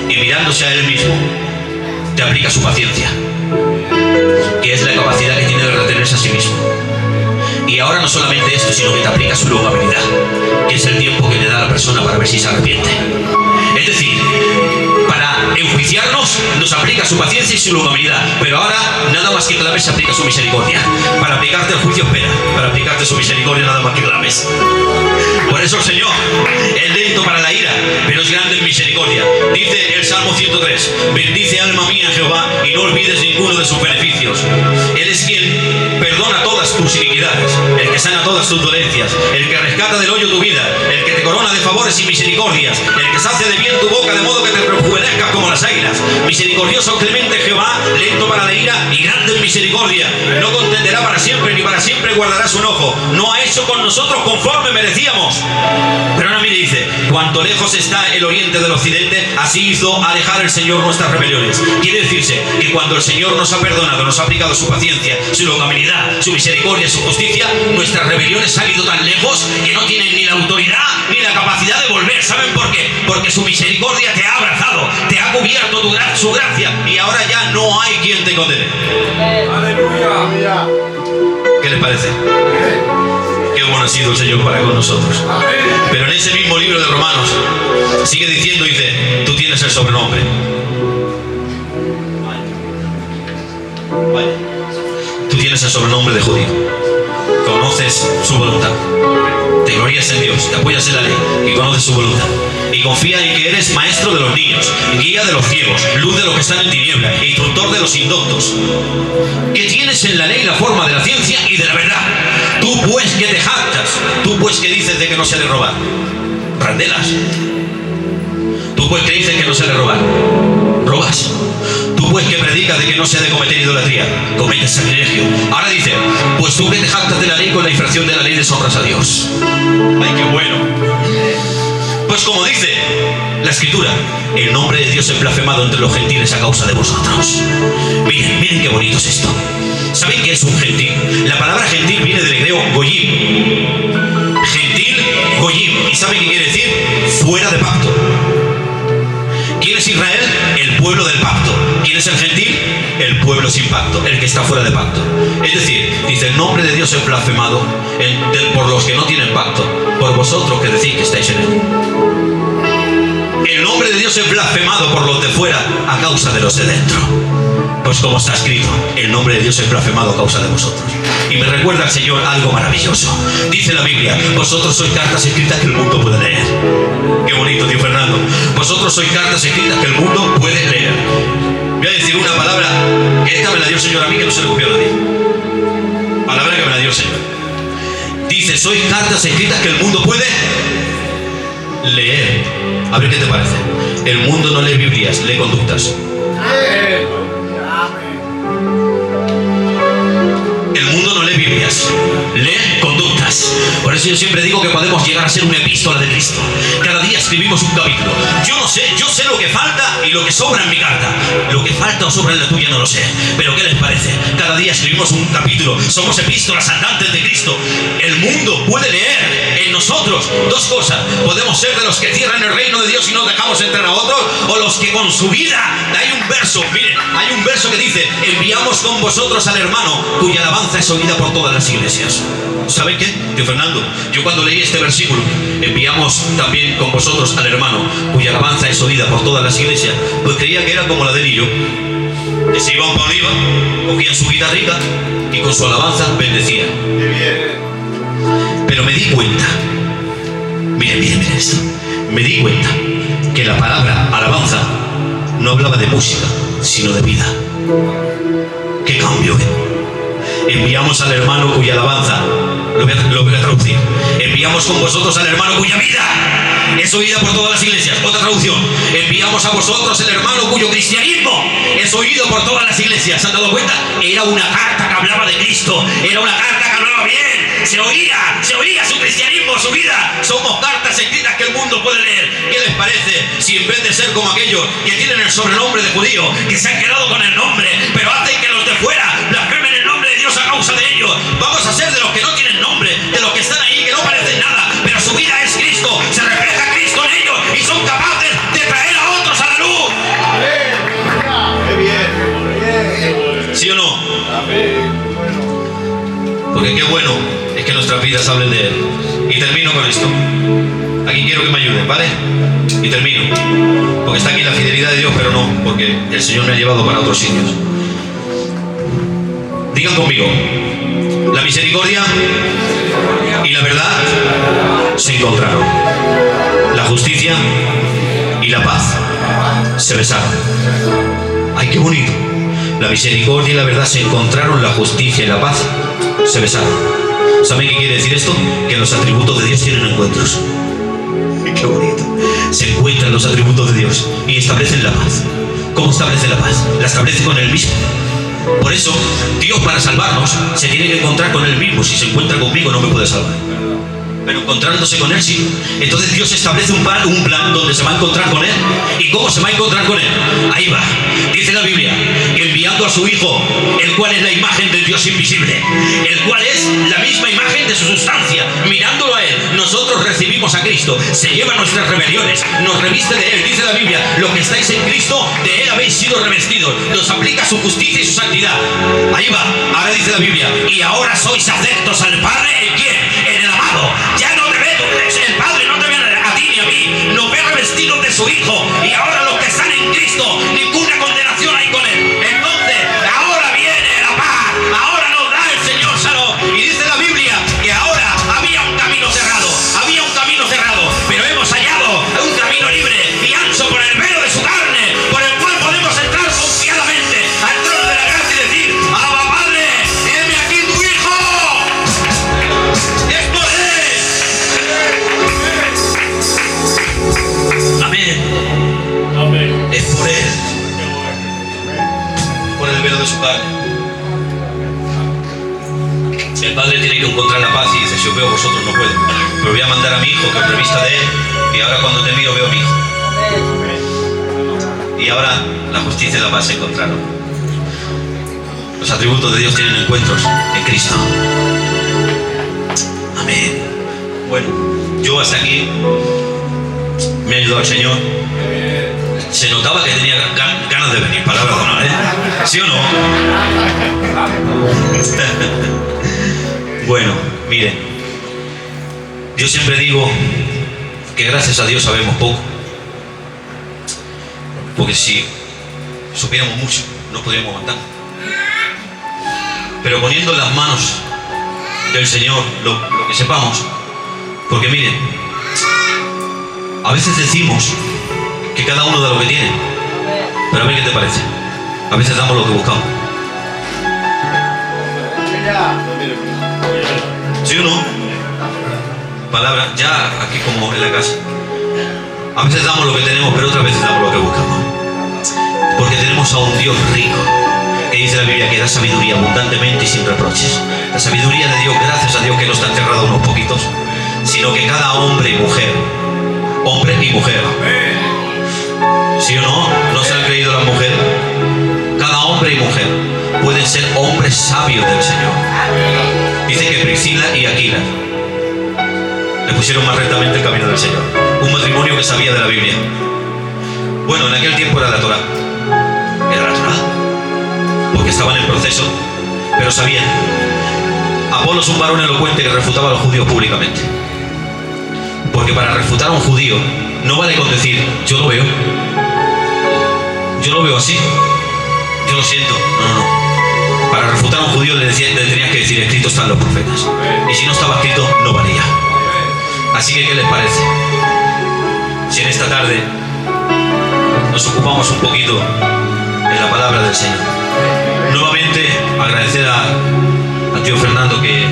y mirándose a Él mismo te aplica su paciencia, que es la capacidad que tiene de retenerse a sí mismo. Y ahora no solamente esto, sino que te aplica su longanimidad, que es el tiempo que le da a la persona para ver si se arrepiente. Es decir, para enjuiciarnos nos aplica su paciencia y su longanimidad, pero ahora nada más que clames se aplica su misericordia. Para aplicarte el juicio espera, para aplicarte su misericordia nada más que clames. Por eso el Señor es lento para la ira, pero es grande en misericordia. Dice el Salmo 103: bendice alma mía Jehová y no olvides ninguno de sus beneficios. Él es quien perdona todas tus iniquidades, el que sana todas tus dolencias, el que rescata del hoyo tu vida, el que te corona de favores y misericordias, el que sacia de bien tu boca, de modo que te rejuvenezcas como las águilas. Misericordioso, clemente Jehová, lento para la ira y grande en misericordia. No contenderá para siempre, ni para siempre guardará su enojo. No ha hecho con nosotros conforme merecíamos. Pero ahora mire, dice, cuanto lejos está el oriente del occidente, así hizo alejar el Señor nuestras rebeliones. Quiere decirse que cuando el Señor nos ha perdonado, nos ha aplicado su paciencia, su longanimidad, su misericordia, su justicia, nuestras rebeliones han ido tan lejos que no tienen ni la autoridad ni la capacidad de volver. ¿Saben por qué? Porque su misericordia te ha abrazado, te ha cubierto su gracia, y ahora ya no hay quien te condene.
Aleluya.
¿Qué les parece? Qué bueno ha sido el Señor para con nosotros. Pero en ese mismo libro de Romanos sigue diciendo, dice, tú tienes el sobrenombre. Tú tienes el sobrenombre de judío. Conoces su voluntad. Te glorías en Dios, te apoyas en la ley y conoces su voluntad. Y confía en que eres maestro de los niños, guía de los ciegos, luz de los que están en tinieblas, instructor de los indoctos. Que tienes en la ley la forma de la ciencia y de la verdad. Tú pues que te jactas, tú pues que dices de que no se ha de robar. Randelas. Tú pues que dices que no se ha de robar. Robas. Tú pues que predicas de que no se ha de cometer idolatría, cometes sacrilegio. Ahora dice, pues tú que te jactas de la ley, con la infracción de la ley deshonras a Dios. Ay, qué bueno. Pues como dice la Escritura, el nombre de Dios es blasfemado entre los gentiles a causa de vosotros. Miren, miren qué bonito es esto. ¿Saben qué es un gentil? La palabra gentil viene del griego goyim. Gentil, goyim. ¿Y saben qué quiere decir? Fuera de pacto. ¿Quién es Israel? El pueblo del pacto. ¿Quién es el gentil? El pueblo sin pacto, el que está fuera de pacto. Es decir, dice, el nombre de Dios es blasfemado por los que no tienen pacto, por vosotros que decís que estáis en él. El nombre de Dios es blasfemado por los de fuera a causa de los de dentro. Pues como está escrito, el nombre de Dios es blasfemado a causa de vosotros. Y me recuerda al Señor algo maravilloso. Dice la Biblia, vosotros sois cartas escritas que el mundo puede leer. Qué bonito, tío Fernando. Vosotros sois cartas escritas que el mundo puede leer. Voy a decir una palabra, que esta me la dio el Señor a mí, que no se le copió a nadie. Palabra que me la dio el Señor. Dice, sois cartas escritas que el mundo puede leer. A ver qué te parece. El mundo no lee Biblias, lee conductas. El mundo no lee Biblias, lee conductas. Por eso yo siempre digo que podemos llegar a ser una epístola de Cristo. Cada día escribimos un capítulo. Yo sé lo que falta y lo que sobra en mi carta. Lo que falta o sobra en la tuya no lo sé. Pero ¿qué les parece? Cada día escribimos un capítulo. Somos epístolas andantes de Cristo. El mundo puede leer en nosotros dos cosas. Podemos ser de los que cierran el reino de Dios y no dejamos entrar a otros, o los que con su vida. Hay un verso, miren, hay un verso que dice, enviamos con vosotros al hermano cuya alabanza es oída por todas las iglesias. ¿Saben qué, tío Fernando? Yo cuando leí este versículo, enviamos también con vosotros al hermano cuya alabanza es oída por todas las iglesias, pues creía que era como la de él y yo, que se iban para arriba, cogían su guitarrita y con su alabanza bendecían. Pero me di cuenta, miren esto, me di cuenta que la palabra alabanza no hablaba de música, sino de vida. ¿Qué cambio? Enviamos al hermano cuya alabanza, lo voy a traducir, enviamos con vosotros al hermano cuya vida es oída por todas las iglesias. Otra traducción, enviamos a vosotros el hermano cuyo cristianismo es oído por todas las iglesias. ¿Se han dado cuenta? Era una carta que hablaba de Cristo, era una carta que hablaba bien, se oía su cristianismo, su vida. Somos cartas escritas que el mundo puede leer. ¿Qué les parece si en vez de ser como aquellos que tienen el sobrenombre de judío, que se han quedado con el nombre, pero hacen que los de fuera blasfemen el nombre de Dios a causa de ellos, vamos a ser de los que no tienen nombre, de los que están ahí, que no parecen nada, pero su vida es Cristo, se refleja Cristo en ellos y son capaces de traer a otros a la luz? ¡Qué bien! ¿Sí o no? Porque qué bueno es que nuestras vidas hablen de Él. Y termino con esto. Aquí quiero que me ayuden, ¿vale? Y termino. Porque está aquí la fidelidad de Dios, pero no, porque el Señor me ha llevado para otros sitios. Digan conmigo, la misericordia y la verdad se encontraron. La justicia y la paz se besaron. ¡Ay, qué bonito! La misericordia y la verdad se encontraron, la justicia y la paz se besaron. ¿Saben qué quiere decir esto? Que los atributos de Dios tienen encuentros. ¡Qué los atributos de Dios y establecen la paz. ¿Cómo establece la paz? La establece con Él mismo. Por eso, Dios para salvarnos se tiene que encontrar con Él mismo. Si se encuentra conmigo no me puede salvar, pero encontrándose con Él sí. Entonces Dios establece un plan donde se va a encontrar con Él. ¿Y cómo se va a encontrar con Él? Ahí va, dice la Biblia, enviando a su Hijo, el cual es la imagen del Dios invisible, el cual es la misma imagen de su sustancia. Mirándolo a Él, nosotros recibimos a Cristo, se lleva nuestras rebeliones, nos reviste de Él. Dice la Biblia, lo que estáis en Cristo, de Él habéis sido revestidos, nos aplica su justicia y su santidad. Ahí va, ahora dice la Biblia, y ahora sois aceptos al Padre. ¿En quién? En el amado. Ya no te ve, el Padre no te ve a ti ni a mí, nos ve revestidos de su Hijo. Y ahora los que están en Cristo, ninguna condenación hay con Él. Entonces, ahora viene la paz, ahora nos da el Señor salud. Y dice la Biblia que ahora había un camino cerrado, pero hemos hallado un camino libre y ancho por el velo de su carne, por el cual podemos entrar confiadamente al trono de la gracia y decir: Abba Padre, heme aquí tu Hijo. Es por Él. Amén. Es por Él, por el velo de su carne. El Padre tiene que encontrar la paz y dice: si os veo vosotros no puedo, pero voy a mandar a mi Hijo que os revista de Él, y ahora cuando te miro veo a mi Hijo. Y ahora la justicia y la paz se encontraron. Los atributos de Dios tienen encuentros en Cristo. Amén. Bueno, yo hasta aquí me ha ayudado el Señor. Se notaba que tenía ganas de venir, palabra de honor, ¿eh? ¿Sí o no? Bueno, miren, yo siempre digo que gracias a Dios sabemos poco, porque si supiéramos mucho no podríamos aguantar. Pero poniendo en las manos del Señor lo que sepamos, porque miren, a veces decimos que cada uno da lo que tiene, pero a ver qué te parece. A veces damos lo que buscamos. ¿Sí o no? Palabra, ya aquí como en la casa. A veces damos lo que tenemos, pero otras veces damos lo que buscamos. Porque tenemos a un Dios rico, que dice la Biblia que da sabiduría abundantemente y sin reproches. La sabiduría de Dios, gracias a Dios que no está enterrada a unos poquitos, sino que cada hombre y mujer, ¿sí o no? ¿No se han creído las mujeres? Cada hombre y mujer pueden ser hombres sabios del Señor. Dice que Priscila y Aquila le pusieron más rectamente el camino del Señor. Un matrimonio que sabía de la Biblia. Bueno, en aquel tiempo era la Torá. Era la Torá, porque estaban en proceso, pero sabían. Apolos, un varón elocuente que refutaba a los judíos públicamente. Porque para refutar a un judío no vale con decir: yo lo veo así, yo lo siento. No. Para refutar a un judío le tenías que decir: escrito están los profetas. Y si no estaba escrito, no valía. Así que, ¿qué les parece si en esta tarde nos ocupamos un poquito en la palabra del Señor? Nuevamente agradecer a tío Fernando que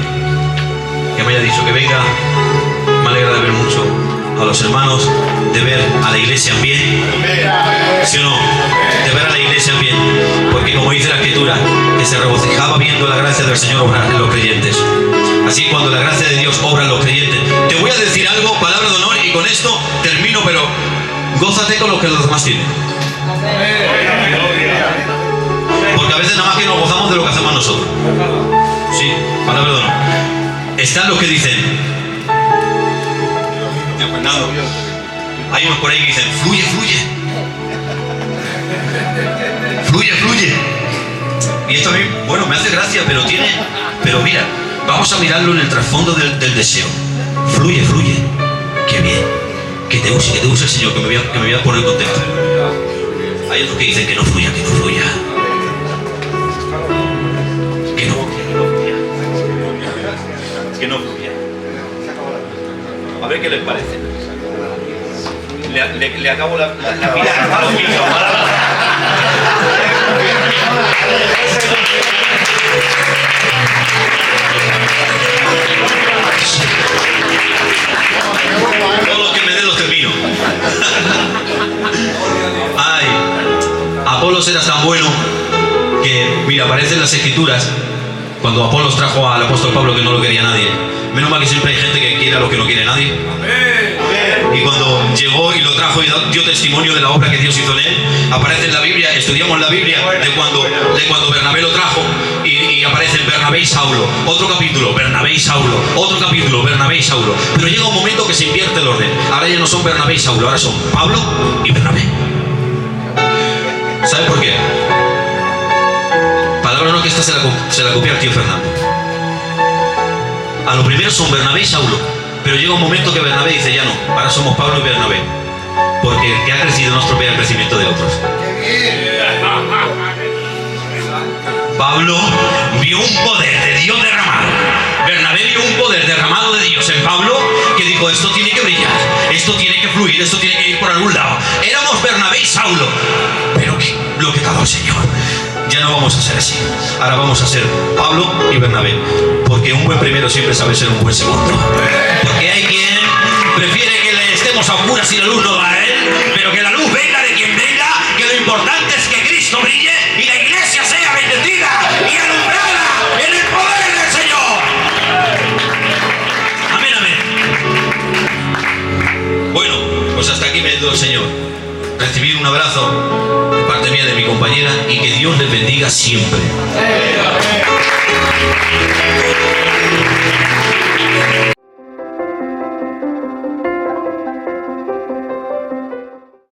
me haya dicho que venga. Me alegra de ver mucho a los hermanos, de ver a la iglesia en bien. ¿Sí o no? De ver a la iglesia en bien. Porque como dice la Escritura, que se regocijaba viendo la gracia del Señor obrar en los creyentes. Así que cuando la gracia de Dios obra en los creyentes, te voy a decir algo, palabra de honor, y con esto termino, pero gózate con lo que los demás tienen. Porque a veces nada más que nos gozamos de lo que hacemos nosotros. Sí, palabra de honor. Están los que dicen: Fernando, hay unos por ahí que dicen: fluye. Y esto a mí, bueno, me hace gracia, pero mira, vamos a mirarlo en el trasfondo del deseo. Fluye. Qué bien. Que te use el Señor, que me voy a poner contento. Hay otros que dicen que no fluya. A ver qué les parece. Le acabo la mirada a los míos. Todo lo que me dé lo termino. tan bueno que, mira, aparece en las Escrituras cuando Apolos trajo al apóstol Pablo que no lo quería nadie. Menos mal que siempre hay gente que quiere a lo que no quiere nadie. Y cuando llegó y lo trajo y dio testimonio de la obra que Dios hizo en él, aparece en la Biblia, estudiamos la Biblia de cuando Bernabé lo trajo y aparecen Bernabé y Saulo, otro capítulo, Bernabé y Saulo, otro capítulo, Bernabé y Saulo. Pero llega un momento que se invierte el orden. Ahora ya no son Bernabé y Saulo, ahora son Pablo y Bernabé. ¿Sabe por qué? Palabra no que esta se la copia al tío Fernando. A lo primero son Bernabé y Saulo, pero llega un momento que Bernabé dice ya no, ahora somos Pablo y Bernabé, porque el que ha crecido no estropea el crecimiento de otros. Pablo vio un poder de Dios derramado, Bernabé vio un poder derramado de Dios en Pablo, que dijo esto tiene que brillar, esto tiene que fluir, esto tiene que ir por algún lado. Éramos Bernabé y Saulo, pero lo que daba el Señor. Ya no vamos a ser así. Ahora vamos a ser Pablo y Bernabé. Porque un buen primero siempre sabe ser un buen segundo. Porque hay quien prefiere que le estemos a oscuras y la luz no va a él, pero que la luz venga de quien venga, que lo importante es que Cristo brille y la iglesia sea bendecida y alumbrada en el poder del Señor. Amén, amén. Bueno, pues hasta aquí me dio el Señor. Recibir un abrazo de parte mía de mi compañera y que Dios les bendiga siempre.